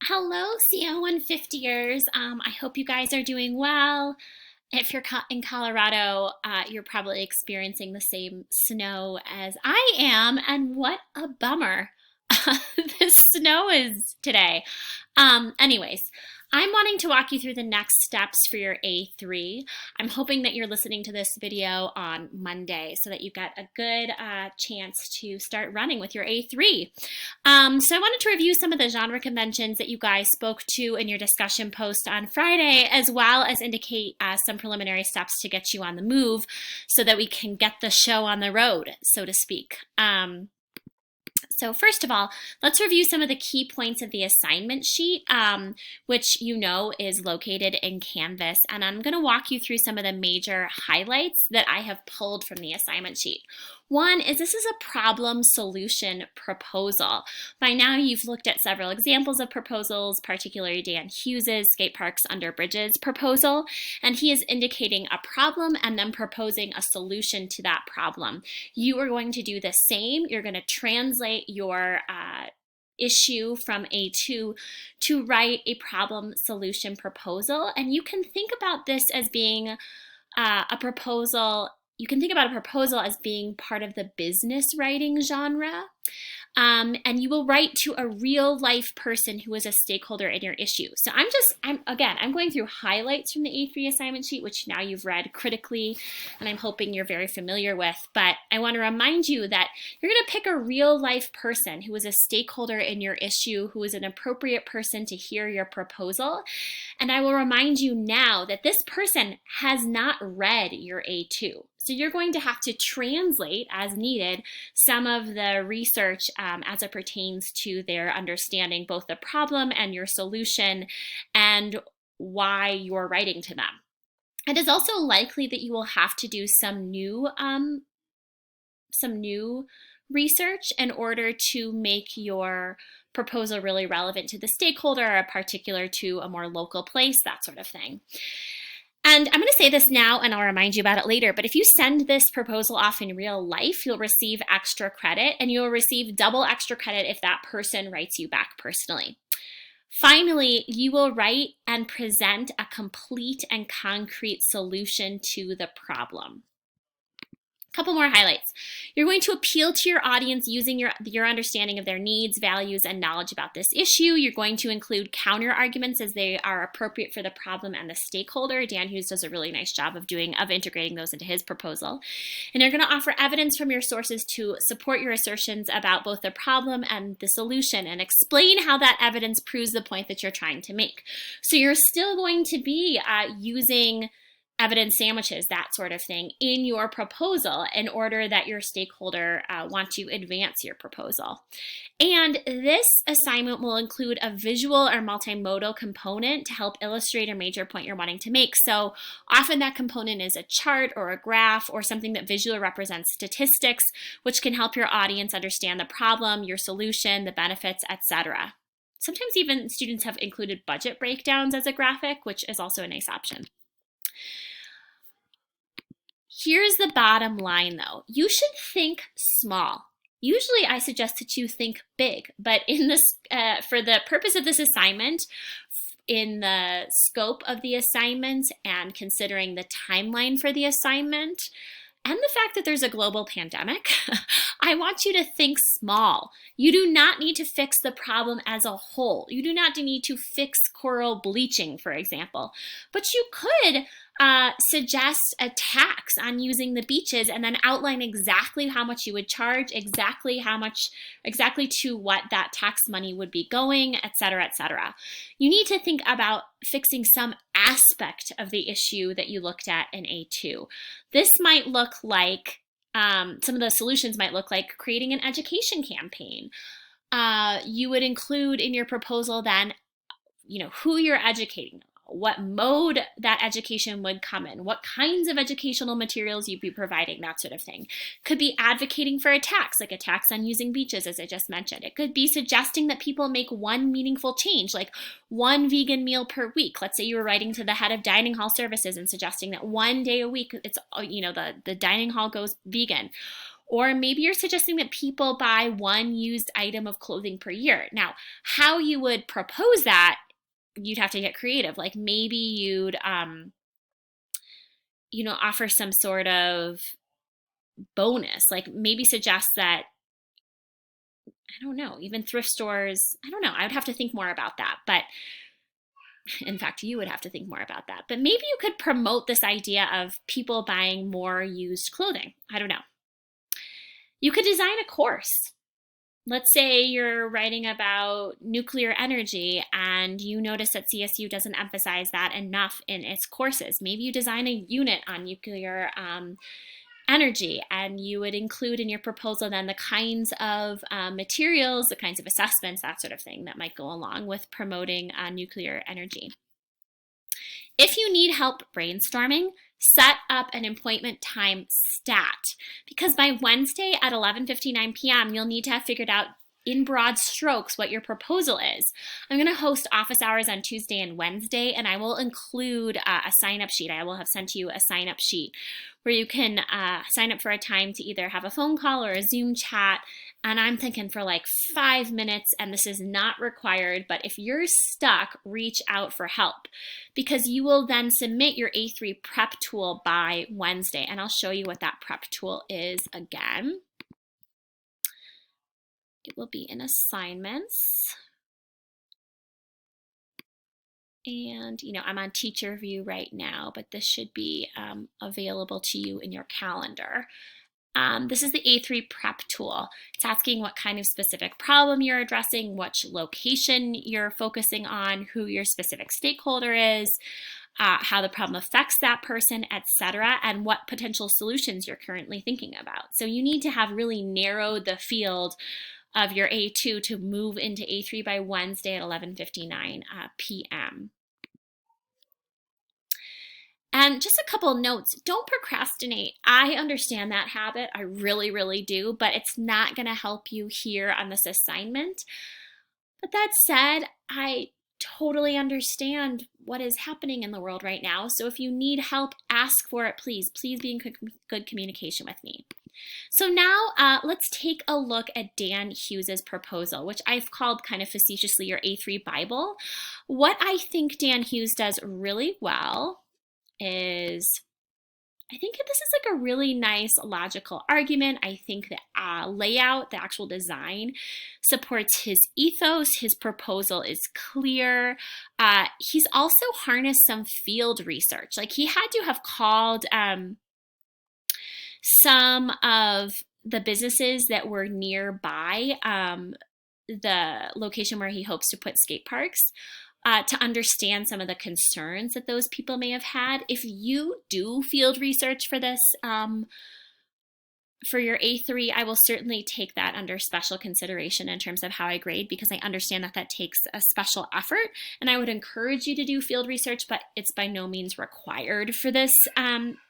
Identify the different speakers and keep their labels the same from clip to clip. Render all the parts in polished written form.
Speaker 1: Hello, CO150ers. I hope you guys are doing well. If you're in Colorado, you're probably experiencing the same snow as I am, and what a bummer this snow is today. Anyways, I'm wanting to walk you through the next steps for your A3. I'm hoping that you're listening to this video on Monday so that you get a good chance to start running with your A3. So I wanted to review some of the genre conventions that you guys spoke to in your discussion post on Friday, as well as indicate some preliminary steps to get you on the move so that we can get the show on the road, so to speak. So first of all, let's review some of the key points of the assignment sheet, which you know is located in Canvas. And I'm going to walk you through some of the major highlights that I have pulled from the assignment sheet. One is this is a problem solution proposal. By now you've looked at several examples of proposals, particularly Dan Hughes's Skate Parks Under Bridges proposal, and he is indicating a problem and then proposing a solution to that problem. You are going to do the same. You're going to translate your issue from A2 to write a problem solution proposal, and you can think about this as being a proposal. You can think about a proposal as being part of the business writing genre. And you will write to a real life person who is a stakeholder in your issue. So I'm going through highlights from the A3 assignment sheet, which now you've read critically, and I'm hoping you're very familiar with. But I want to remind you that you're going to pick a real life person who is a stakeholder in your issue, who is an appropriate person to hear your proposal. And I will remind you now that this person has not read your A2. So you're going to have to translate as needed some of the research as it pertains to their understanding both the problem and your solution and why you're writing to them. It is also likely that you will have to do some new research in order to make your proposal really relevant to the stakeholder, or particular to a more local place, that sort of thing. And I'm going to say this now and I'll remind you about it later, but if you send this proposal off in real life, you'll receive extra credit, and you'll receive double extra credit if that person writes you back personally. Finally, you will write and present a complete and concrete solution to the problem. Couple more highlights. You're going to appeal to your audience using your understanding of their needs, values, and knowledge about this issue. You're going to include counter arguments as they are appropriate for the problem and the stakeholder. Dan Hughes does a really nice job of integrating those into his proposal. And you're going to offer evidence from your sources to support your assertions about both the problem and the solution, and explain how that evidence proves the point that you're trying to make. So you're still going to be using evidence sandwiches, that sort of thing, in your proposal in order that your stakeholder want to advance your proposal. And this assignment will include a visual or multimodal component to help illustrate a major point you're wanting to make. So often that component is a chart or a graph or something that visually represents statistics, which can help your audience understand the problem, your solution, the benefits, etc. Sometimes even students have included budget breakdowns as a graphic, which is also a nice option. Here's the bottom line though. You should think small. Usually I suggest that you think big, but for the purpose of this assignment, in the scope of the assignment and considering the timeline for the assignment, and the fact that there's a global pandemic, I want you to think small. You do not need to fix the problem as a whole. You do not need to fix coral bleaching, for example. But you could suggest a tax on using the beaches and then outline exactly how much you would charge, exactly to what that tax money would be going, etc., etc. You need to think about fixing some aspect of the issue that you looked at in A2. This might look like, some of the solutions might look like creating an education campaign. You would include in your proposal then, who you're educating, what mode that education would come in, what kinds of educational materials you'd be providing, that sort of thing. Could be advocating for a tax, like a tax on using beaches, as I just mentioned. It could be suggesting that people make one meaningful change, like one vegan meal per week. Let's say you were writing to the head of dining hall services and suggesting that one day a week, it's, the dining hall goes vegan. Or maybe you're suggesting that people buy one used item of clothing per year. Now, how you would propose that, you'd have to get creative. Like maybe you'd, offer some sort of bonus. Like maybe suggest that, I don't know, even thrift stores, I don't know. I would have to think more about that. But in fact, you would have to think more about that. But maybe you could promote this idea of people buying more used clothing. I don't know. You could design a course. Let's say you're writing about nuclear energy and you notice that CSU doesn't emphasize that enough in its courses. Maybe you design a unit on nuclear energy, and you would include in your proposal then the kinds of materials, the kinds of assessments, that sort of thing that might go along with promoting nuclear energy. If you need help brainstorming, set up an appointment time stat, because by Wednesday at 11:59 p.m. you'll need to have figured out in broad strokes what your proposal is. I'm going to host office hours on Tuesday and Wednesday, and I will include a sign-up sheet. I will have sent you a sign-up sheet where you can sign up for a time to either have a phone call or a Zoom chat. And I'm thinking for like 5 minutes, and this is not required, but if you're stuck, reach out for help, because you will then submit your A3 prep tool by Wednesday. And I'll show you what that prep tool is again. It will be in assignments. And, I'm on Teacher View right now, but this should be available to you in your calendar. This is the A3 prep tool. It's asking what kind of specific problem you're addressing, which location you're focusing on, who your specific stakeholder is, how the problem affects that person, etc., and what potential solutions you're currently thinking about. So you need to have really narrowed the field of your A2 to move into A3 by Wednesday at 11:59 p.m. And just a couple notes, don't procrastinate. I understand that habit, I really, really do, but it's not gonna help you here on this assignment. But that said, I totally understand what is happening in the world right now. So if you need help, ask for it, please. Please be in good communication with me. So now let's take a look at Dan Hughes's proposal, which I've called kind of facetiously your A3 Bible. What I think Dan Hughes does really well is, I think this is like a really nice logical argument. I think the layout, the actual design, supports his ethos. His proposal is clear. He's also harnessed some field research. Like he had to have called some of the businesses that were nearby the location where he hopes to put skate parks to understand some of the concerns that those people may have had. If you do field research for this, for your A3, I will certainly take that under special consideration in terms of how I grade, because I understand that that takes a special effort, and I would encourage you to do field research, but it's by no means required for this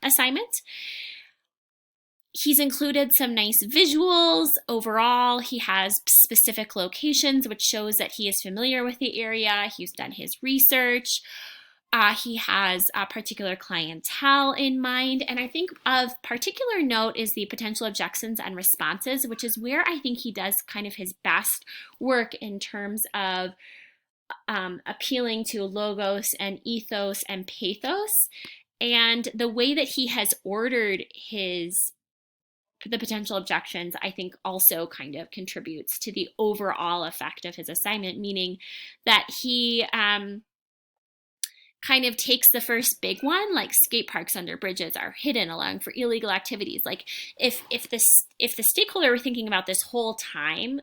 Speaker 1: assignment. He's included some nice visuals. Overall, he has specific locations, which shows that he is familiar with the area. He's done his research. He has a particular clientele in mind. And I think of particular note is the potential objections and responses, which is where I think he does kind of his best work in terms of appealing to logos and ethos and pathos. And the way that he has ordered the potential objections, I think also kind of contributes to the overall effect of his assignment, meaning that he kind of takes the first big one, like skate parks under bridges are hidden, allowing for illegal activities. Like if the stakeholder were thinking about this whole time,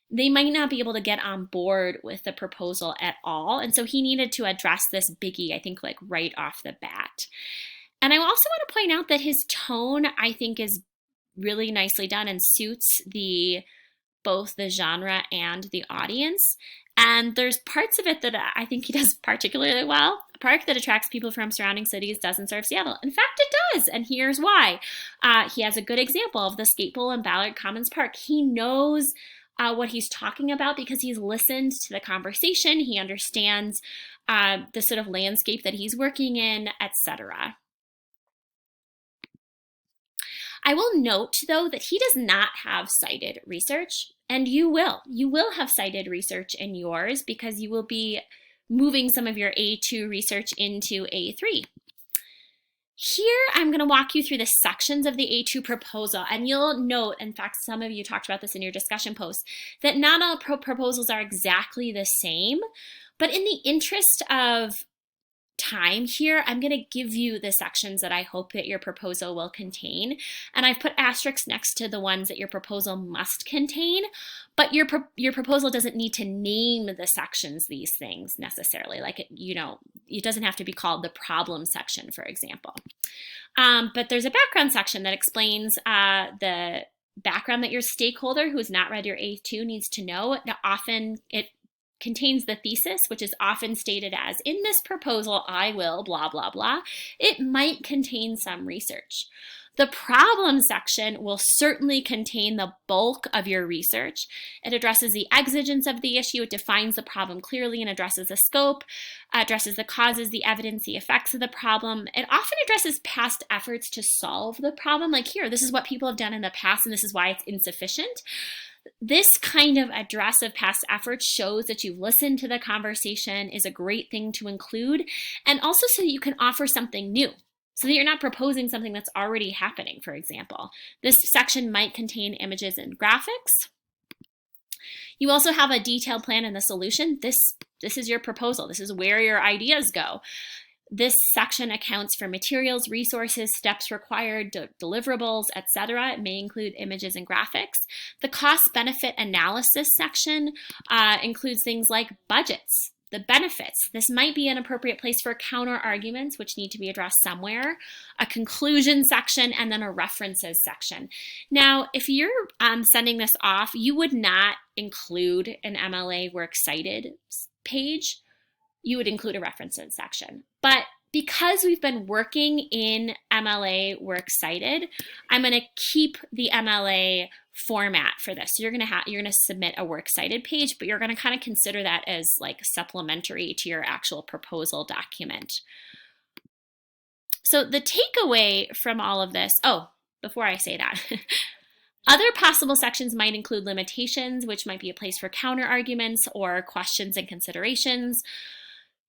Speaker 1: they might not be able to get on board with the proposal at all. And so he needed to address this biggie, I think, like right off the bat. And I also want to point out that his tone, I think, is really nicely done and suits both the genre and the audience. And there's parts of it that I think he does particularly well. A park that attracts people from surrounding cities doesn't serve Seattle. In fact, it does, and here's why. He has a good example of the skate bowl in Ballard Commons Park. He knows what he's talking about because he's listened to the conversation. He understands the sort of landscape that he's working in, etc. I will note, though, that he does not have cited research, and you will. You will have cited research in yours because you will be moving some of your A2 research into A3. Here, I'm going to walk you through the sections of the A2 proposal, and you'll note, in fact, some of you talked about this in your discussion post, that not all proposals are exactly the same, but in the interest of time here, I'm going to give you the sections that I hope that your proposal will contain, and I've put asterisks next to the ones that your proposal must contain, but your proposal doesn't need to name the sections these things necessarily. Like, it doesn't have to be called the problem section, for example. But there's a background section that explains the background that your stakeholder who has not read your A2 needs to know. Now, often it contains the thesis, which is often stated as, in this proposal, I will blah, blah, blah. It might contain some research. The problem section will certainly contain the bulk of your research. It addresses the exigence of the issue. It defines the problem clearly and addresses the scope, addresses the causes, the evidence, the effects of the problem. It often addresses past efforts to solve the problem. Like here, this is what people have done in the past, and this is why it's insufficient. This kind of address of past efforts shows that you've listened to the conversation, is a great thing to include, and also so that you can offer something new, so that you're not proposing something that's already happening, for example. This section might contain images and graphics. You also have a detailed plan and the solution. This is your proposal. This is where your ideas go. This section accounts for materials, resources, steps required, deliverables, etc. It may include images and graphics. The cost-benefit analysis section includes things like budgets, the benefits. This might be an appropriate place for counter arguments, which need to be addressed somewhere, a conclusion section, and then a references section. Now, if you're sending this off, you would not include an MLA Works Cited page. You would include a references section. But because we've been working in MLA Works Cited, I'm going to keep the MLA format for this. So you're going to submit a Works Cited page, but you're going to kind of consider that as like supplementary to your actual proposal document. So the takeaway from all of this, before I say that, other possible sections might include limitations, which might be a place for counter arguments or questions and considerations.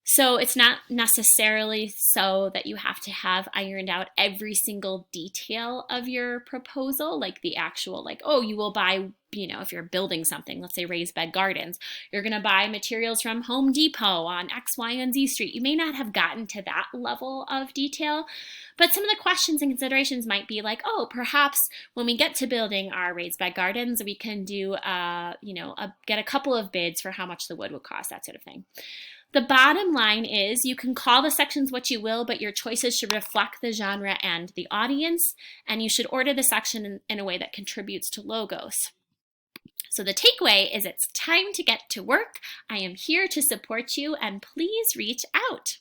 Speaker 1: So it's not necessarily so that you have to have ironed out every single detail of your proposal, like the actual, you will buy, if you're building something, let's say raised bed gardens, you're going to buy materials from Home Depot on X, Y, and Z Street. You may not have gotten to that level of detail, but some of the questions and considerations might be like, perhaps when we get to building our raised bed gardens, we can do, get a couple of bids for how much the wood would cost, that sort of thing. The bottom line is you can call the sections what you will, but your choices should reflect the genre and the audience, and you should order the section in a way that contributes to logos. So the takeaway is it's time to get to work. I am here to support you, and please reach out.